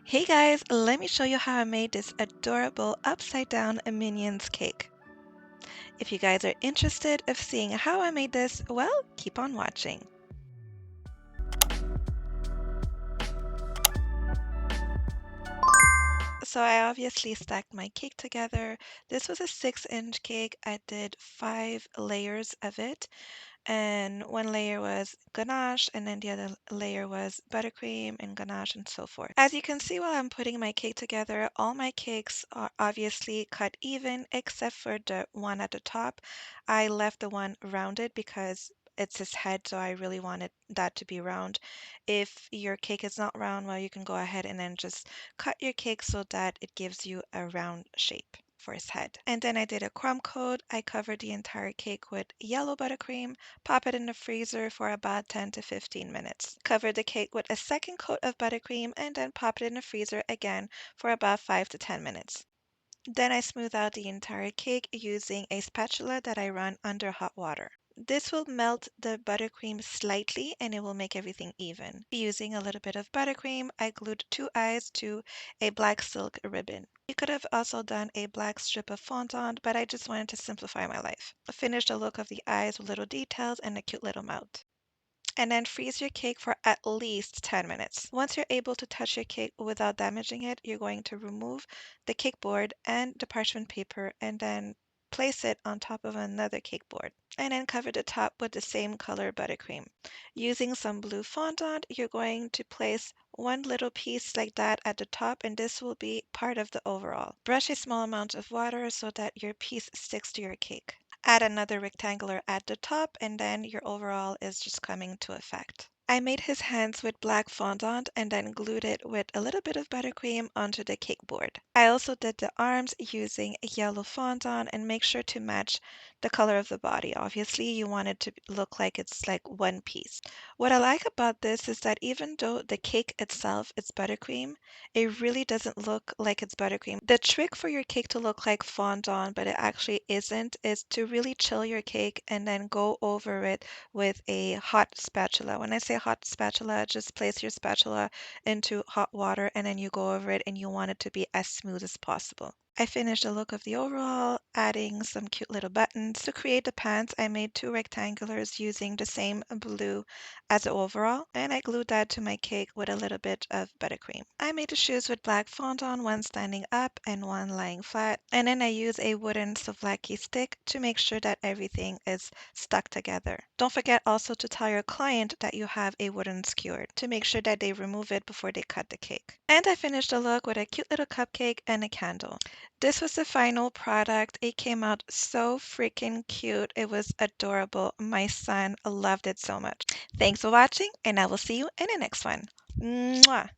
Hey guys, let me show you how I made this adorable upside down Minions cake. If you guys are interested of seeing how I made this, well, keep on watching. So I obviously stacked my cake together. This was a 6-inch cake. I did 5 layers of it. And one layer was ganache, and then the other layer was buttercream and ganache and so forth. As you can see while I'm putting my cake together, all my cakes are obviously cut even except for the one at the top. I left the one rounded because it's his head, so I really wanted that to be round. If your cake is not round, well, you can go ahead and then just cut your cake so that it gives you a round shape for his head. And then I did a crumb coat. I covered the entire cake with yellow buttercream, pop it in the freezer for about 10 to 15 minutes. Cover the cake with a second coat of buttercream and then pop it in the freezer again for about 5 to 10 minutes. Then I smooth out the entire cake using a spatula that I run under hot water. This will melt the buttercream slightly and it will make everything even. Using a little bit of buttercream, I glued 2 eyes to a black silk ribbon. You could have also done a black strip of fondant, but I just wanted to simplify my life. Finish the look of the eyes with little details and a cute little mouth. And then freeze your cake for at least 10 minutes. Once you're able to touch your cake without damaging it, you're going to remove the cake board and the parchment paper and then place it on top of another cake board. And then cover the top with the same color buttercream. Using some blue fondant, you're going to place one little piece like that at the top, and this will be part of the overall. Brush a small amount of water so that your piece sticks to your cake. Add another rectangular at the top, and then your overall is just coming to effect. I made his hands with black fondant and then glued it with a little bit of buttercream onto the cake board. I also did the arms using yellow fondant and make sure to match the color of the body. Obviously, you want it to look like it's like one piece. What I like about this is that even though the cake itself is buttercream, it really doesn't look like it's buttercream. The trick for your cake to look like fondant, but it actually isn't, is to really chill your cake and then go over it with a hot spatula. When I say hot spatula, just place your spatula into hot water and then you go over it and you want it to be as smooth as possible. I finished the look of the overall, adding some cute little buttons. To create the pants, I made 2 rectangulars using the same blue as the overall, and I glued that to my cake with a little bit of buttercream. I made the shoes with black fondant, one standing up and one lying flat, and then I use a wooden souvlaki stick to make sure that everything is stuck together. Don't forget also to tell your client that you have a wooden skewer to make sure that they remove it before they cut the cake. And I finished the look with a cute little cupcake and a candle. This was the final product. It came out so freaking cute. It was adorable. My son loved it so much. Thanks for watching, and I will see you in the next one. Mwah!